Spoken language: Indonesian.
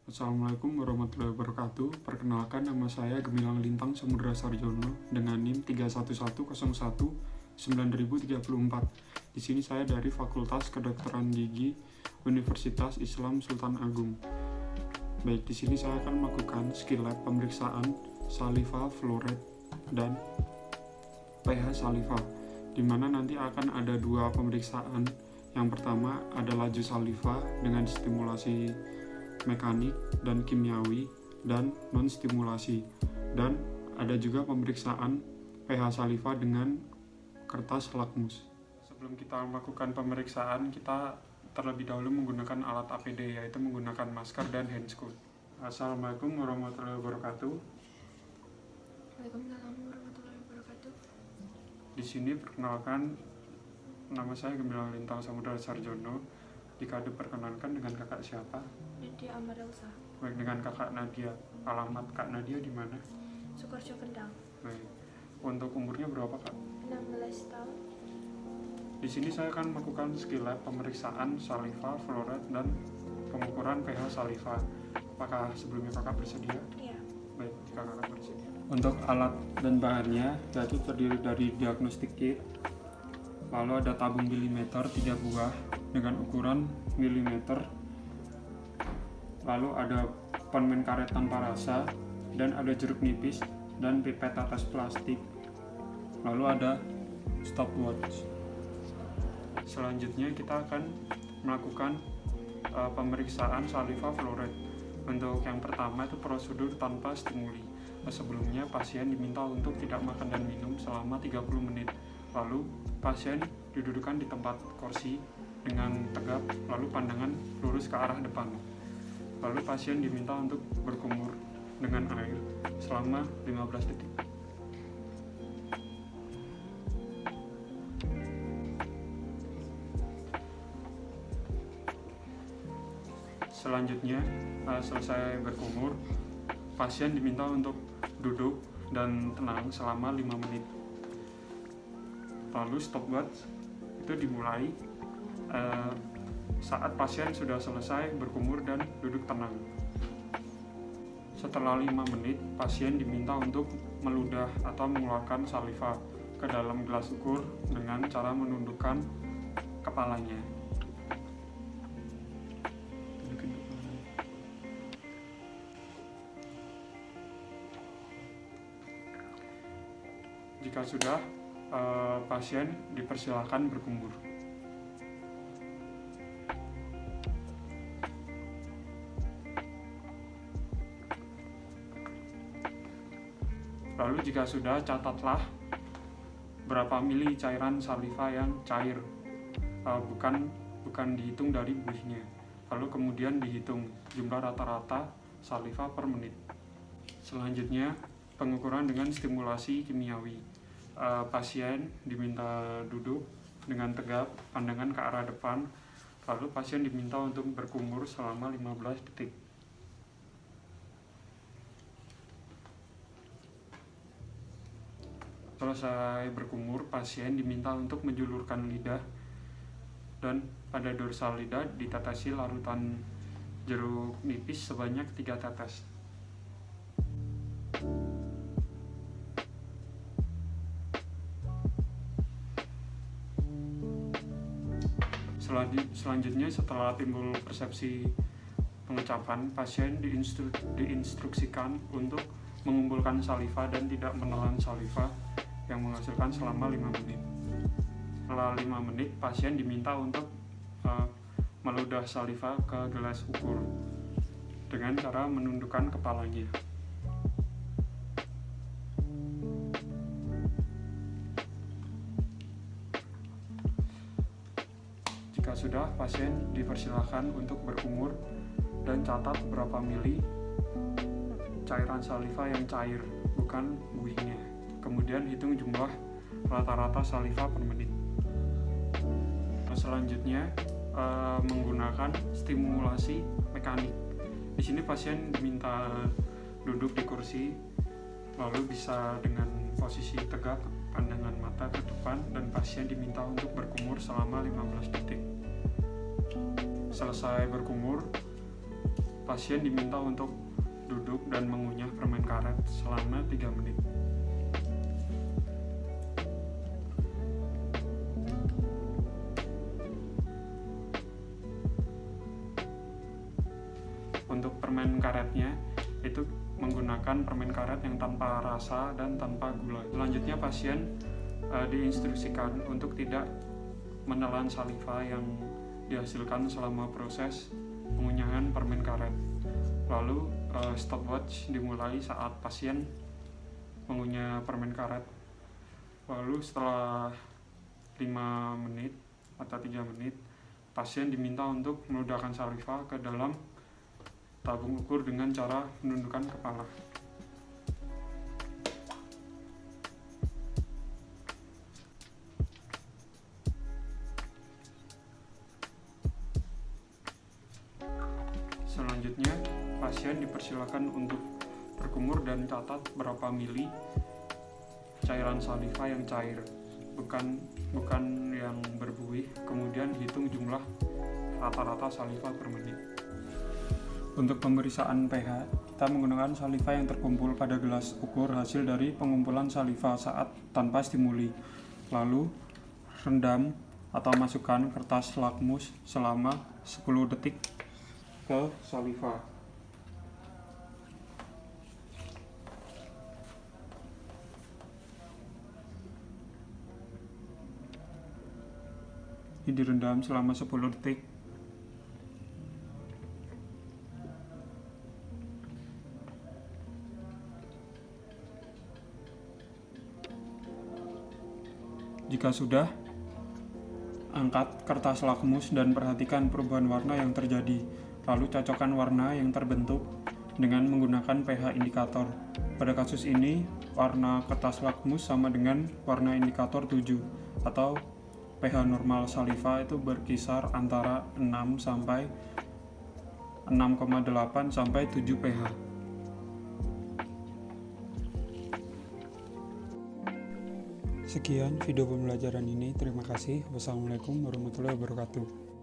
Assalamualaikum warahmatullahi wabarakatuh. Perkenalkan, nama saya Gemilang Lintang Samudra Sarjono dengan NIM 311019034. Di sini saya dari Fakultas Kedokteran Gigi Universitas Islam Sultan Agung. Baik, di sini saya akan melakukan skill lab pemeriksaan saliva fluoret dan pH saliva, di mana nanti akan ada dua pemeriksaan. Yang pertama ada laju saliva dengan stimulasi mekanik dan kimiawi dan non stimulasi, dan ada juga pemeriksaan pH saliva dengan kertas lakmus. Sebelum kita melakukan pemeriksaan, kita terlebih dahulu menggunakan alat APD, yaitu menggunakan masker dan handscoot. Assalamualaikum warahmatullahi wabarakatuh. Waalaikumsalam warahmatullahi wabarakatuh. Di sini perkenalkan, nama saya Gemilang Lintang Samudra Sarjono. Jika diperkenalkan, dengan kakak siapa? Nadia Amarelsa, Baik, dengan kakak Nadia. Alamat kak Nadia di mana? Sukoharjo Kendal, Baik. Untuk umurnya berapa kak? 16 tahun. Di sini saya akan melakukan skill lab pemeriksaan saliva fluoret dan pengukuran pH saliva. Apakah sebelumnya kakak bersedia? Iya. Baik, jika kakak bersedia. Untuk alat dan bahannya, yaitu terdiri dari diagnostik kit, lalu ada tabung milimeter 3 buah dengan ukuran milimeter, lalu ada permen karet tanpa rasa, dan ada jeruk nipis dan pipet atas plastik, lalu ada stopwatch. Selanjutnya kita akan melakukan pemeriksaan saliva fluoret. Untuk yang pertama itu prosedur tanpa stimuli. Sebelumnya pasien diminta untuk tidak makan dan minum selama 30 menit. Lalu pasien didudukkan di tempat kursi dengan tegap, lalu pandangan lurus ke arah depan. Lalu pasien diminta untuk berkumur dengan air selama 15 detik. Selanjutnya, selesai berkumur, pasien diminta untuk duduk dan tenang selama 5 menit. Lalu stopwatch itu dimulai saat pasien sudah selesai berkumur dan duduk tenang. Setelah 5 menit, pasien diminta untuk meludah atau mengeluarkan saliva ke dalam gelas ukur dengan cara menundukkan kepalanya. Jika sudah, pasien dipersilakan berkumur. Lalu jika sudah, catatlah berapa mili cairan saliva yang cair, bukan dihitung dari buihnya. Lalu kemudian dihitung jumlah rata-rata saliva per menit. Selanjutnya, pengukuran dengan stimulasi kimiawi. Pasien diminta duduk dengan tegap, pandangan ke arah depan, lalu pasien diminta untuk berkumur selama 15 detik. Selesai berkumur, pasien diminta untuk menjulurkan lidah, dan pada dorsal lidah ditetesi larutan jeruk nipis sebanyak 3 tetes. Selanjutnya, setelah timbul persepsi pengecapan, pasien diinstruksikan untuk mengumpulkan saliva dan tidak menelan saliva yang menghasilkan selama 5 menit. Setelah 5 menit, pasien diminta untuk meludah saliva ke gelas ukur dengan cara menundukkan kepalanya. Jika sudah, pasien dipersilakan untuk berkumur dan catat berapa mili cairan saliva yang cair, bukan buihnya. Kemudian hitung jumlah rata-rata saliva per menit. Selanjutnya, menggunakan stimulasi mekanik. Di sini pasien diminta duduk di kursi, lalu bisa dengan posisi tegak, pandangan mata ke depan, dan pasien diminta untuk berkumur selama 15 detik. Selesai berkumur, Pasien diminta untuk duduk dan mengunyah permen karet selama 3 menit. Untuk permen karetnya itu menggunakan permen karet yang tanpa rasa dan tanpa gula. Selanjutnya pasien diinstruksikan untuk tidak menelan saliva yang dihasilkan selama proses pengunyahan permen karet. Lalu stopwatch dimulai saat pasien mengunyah permen karet. Lalu setelah 5 menit atau 3 menit, pasien diminta untuk meludahkan saliva ke dalam tabung ukur dengan cara menundukkan kepala. Selanjutnya, pasien dipersilakan untuk berkumur dan catat berapa mili cairan saliva yang cair, bukan yang berbuih. Kemudian hitung jumlah rata-rata saliva per menit. Untuk pemeriksaan pH, kita menggunakan saliva yang terkumpul pada gelas ukur hasil dari pengumpulan saliva saat tanpa stimuli. Lalu, rendam atau masukkan kertas lakmus selama 10 detik ke saliva. Ini direndam selama 10 detik. Jika sudah, angkat kertas lakmus dan perhatikan perubahan warna yang terjadi. Lalu cocokkan warna yang terbentuk dengan menggunakan pH indikator. Pada kasus ini, warna kertas lakmus sama dengan warna indikator 7 atau pH normal saliva itu berkisar antara 6 sampai 6,8 sampai 7 pH. Sekian video pembelajaran ini. Terima kasih. Wassalamualaikum warahmatullahi wabarakatuh.